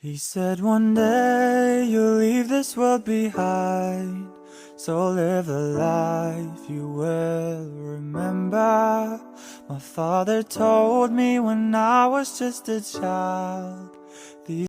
He said one day you'll leave this world behind, so live the life you will remember. My father told me when I was just a child, these